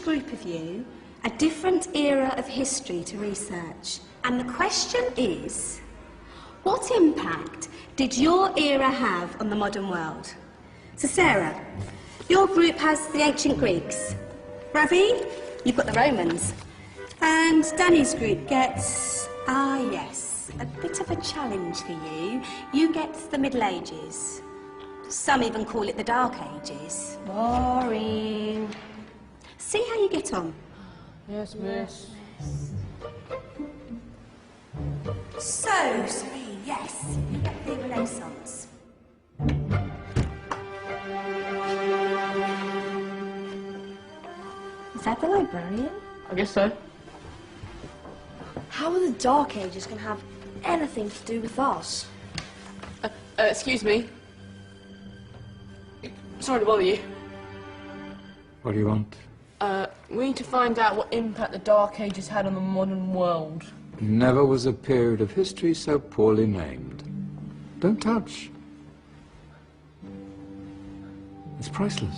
group of you a different era of history to research. And the question is, what impact did your era have on the modern world? So Sarah, your group has the ancient Greeks. Ravi, you've got the Romans. And Danny's group gets, yes, a bit of a challenge for you. You get the Middle Ages. Some even call it the Dark Ages. Boring. See how you get on. Yes, miss. So, Serene, yes, you get the Renaissance. Is that the librarian? I guess so. How are the Dark Ages going to have anything to do with us? Excuse me. Sorry to bother you. What do you want? We need to find out what impact the Dark Ages had on the modern world. Never was a period of history so poorly named. Don't touch. It's priceless.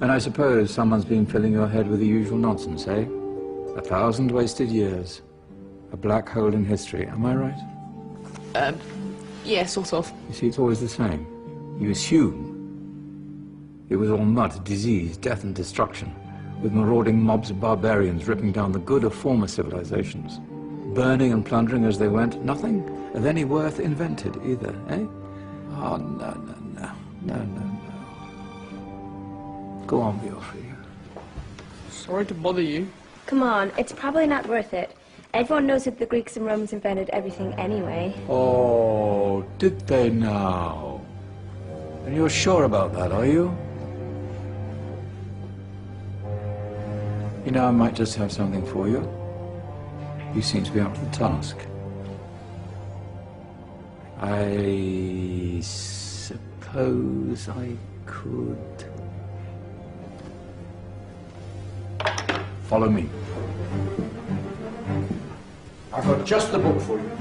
And I suppose someone's been filling your head with the usual nonsense, eh? 1,000 wasted years. A black hole in history, am I right? Yeah, sort of. You see, it's always the same. You assume it was all mud, disease, death and destruction, with marauding mobs of barbarians ripping down the good of former civilizations, burning and plundering as they went. Nothing of any worth invented either, eh? Oh, no. Go on, be off with you. Sorry to bother you. Come on, it's probably not worth it. Everyone knows that the Greeks and Romans invented everything anyway. Oh, did they now? And you're sure about that, are you? You know, I might just have something for you. You seem to be up to the task. I suppose I could... Follow me. I've got just the book for you.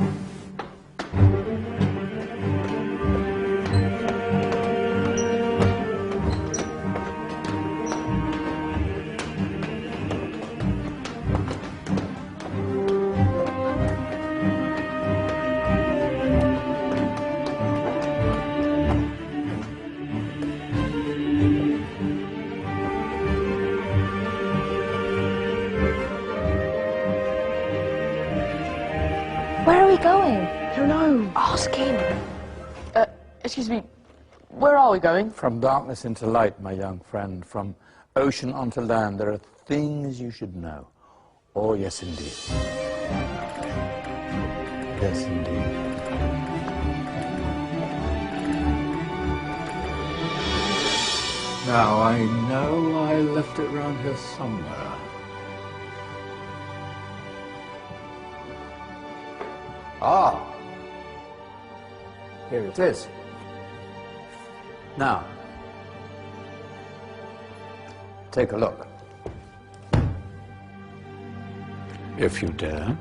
Where are we going? Don't know. Ask him. Excuse me. Where are we going? From darkness into light, my young friend. From ocean onto land, there are things you should know. Oh, yes, indeed. Yes, indeed. Now, I know I left it around here somewhere. Ah! Here it is. Now, take a look. If you dare.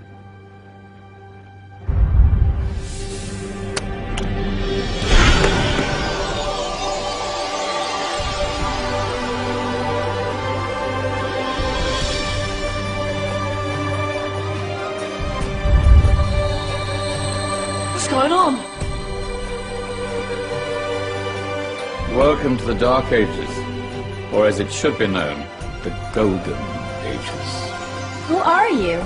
What's going on? Welcome to the Dark Ages, or as it should be known, the Golden Ages. Who are you?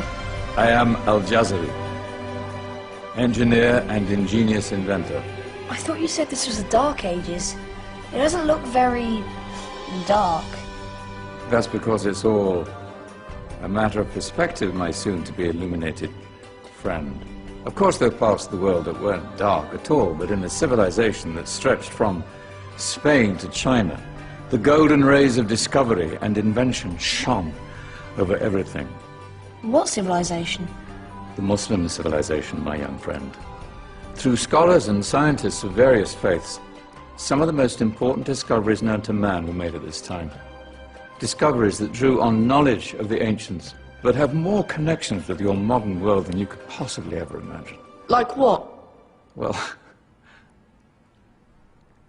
I am Al-Jazari, engineer and ingenious inventor. I thought you said this was the Dark Ages. It doesn't look very dark. That's because it's all a matter of perspective, my soon-to-be illuminated friend. Of course, there are parts of the world that weren't dark at all, but in a civilization that stretched from Spain to China, the golden rays of discovery and invention shone over everything. What civilization? The Muslim civilization, my young friend. Through scholars and scientists of various faiths, some of the most important discoveries known to man were made at this time. Discoveries that drew on knowledge of the ancients, but have more connections with your modern world than you could possibly ever imagine. Like what? Well,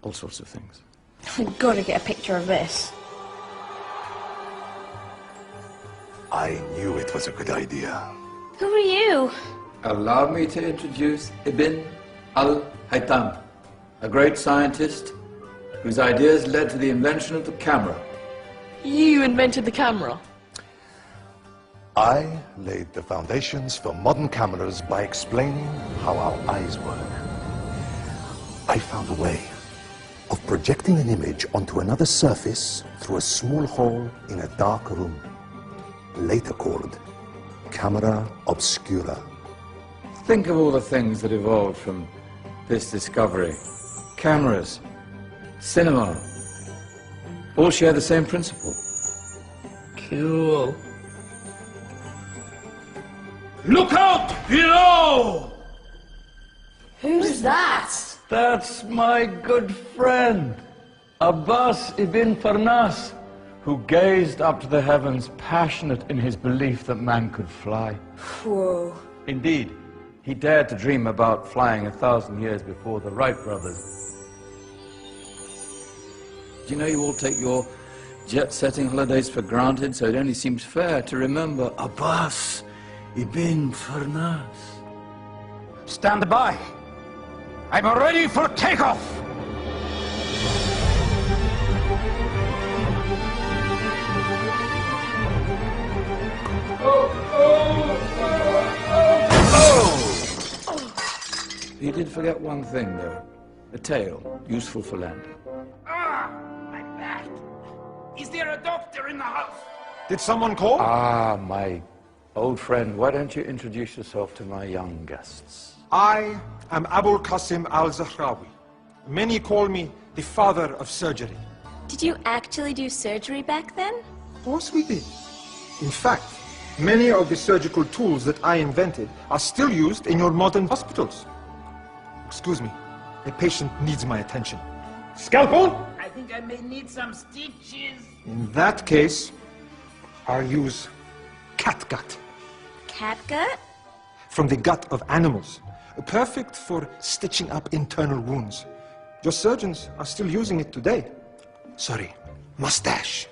all sorts of things. We've got to get a picture of this. I knew it was a good idea. Who are you? Allow me to introduce Ibn al-Haytham, a great scientist whose ideas led to the invention of the camera. You invented the camera? I laid the foundations for modern cameras by explaining how our eyes work. I found a way of projecting an image onto another surface through a small hole in a dark room, later called camera obscura. Think of all the things that evolved from this discovery. Cameras, cinema, all share the same principle. Cool. Look out below! Who's that? That's my good friend, Abbas ibn Farnas, who gazed up to the heavens, passionate in his belief that man could fly. Whoa. Indeed, he dared to dream about flying 1,000 years before the Wright brothers. Do you know you all take your jet-setting holidays for granted, so it only seems fair to remember Abbas ibn Farnas. Stand by. I'm ready for takeoff. You did forget one thing, though. A tail, useful for landing. My back. Is there a doctor in the house? Did someone call? Ah, my old friend, why don't you introduce yourself to my young guests? I am Abul Qasim al-Zahrawi. Many call me the father of surgery. Did you actually do surgery back then? Of course we did. In fact, many of the surgical tools that I invented are still used in your modern hospitals. Excuse me, a patient needs my attention. Scalpel? I think I may need some stitches. In that case, I'll use catgut. Catgut? From the gut of animals. Perfect for stitching up internal wounds. Your surgeons are still using it today. Sorry, mustache.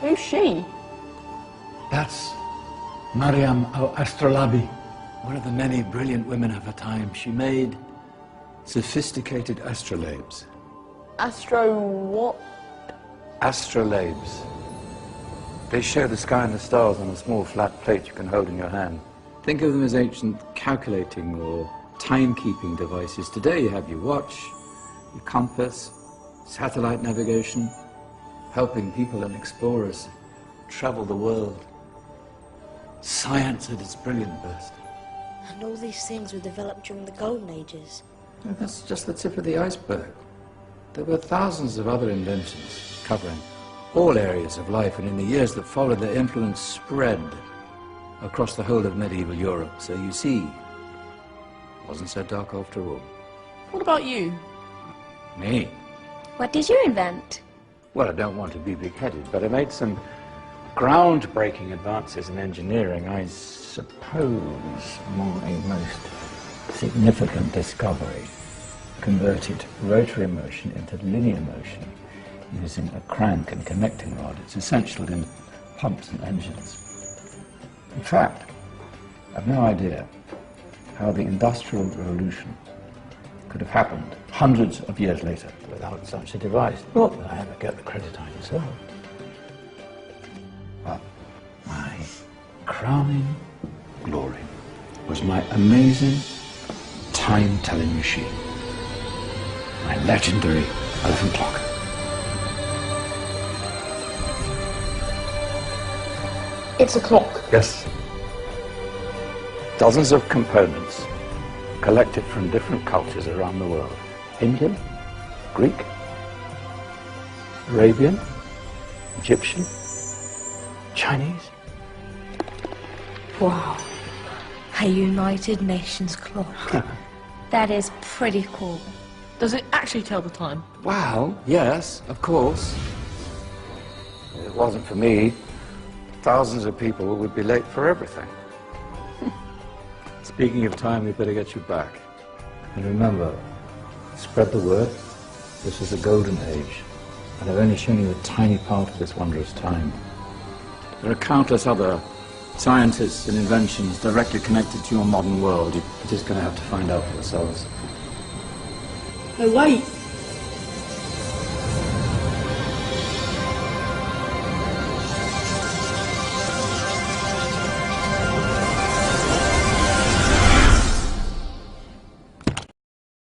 Who's she? That's Maryam al-Astrolabi. One of the many brilliant women of her time, she made sophisticated astrolabes. Astro what? Astrolabes. They show the sky and the stars on a small flat plate you can hold in your hand. Think of them as ancient calculating or timekeeping devices. Today you have your watch, your compass, satellite navigation, helping people and explorers travel the world. Science at its brilliant best. And all these things were developed during the Golden Ages. No, that's just the tip of the iceberg. There were thousands of other inventions covering all areas of life, and in the years that followed, their influence spread across the whole of medieval Europe. So you see, it wasn't so dark after all. What about you? Me? What did you invent? Well, I don't want to be big-headed, but I made some groundbreaking advances in engineering. I suppose my most significant discovery converted rotary motion into linear motion using a crank and connecting rod. It's essential in pumps and engines. In fact, I've no idea how the Industrial Revolution could have happened hundreds of years later without such a device. Not that I ever get the credit I deserve. But my crowning glory was my amazing time-telling machine. My legendary elephant clock. It's a clock. Yes. Dozens of components collected from different cultures around the world. Indian, Greek, Arabian, Egyptian, Chinese. Wow. A United Nations clock. That is pretty cool. Does it actually tell the time? Well, yes, of course. If it wasn't for me, thousands of people would be late for everything. Speaking of time, we better get you back. And remember, Spread the word. This is a golden age, and I've only shown you a tiny part of this wondrous time. There are countless other scientists and inventions directly connected to your modern world. You're just going to have to find out for yourselves. Oh, wait.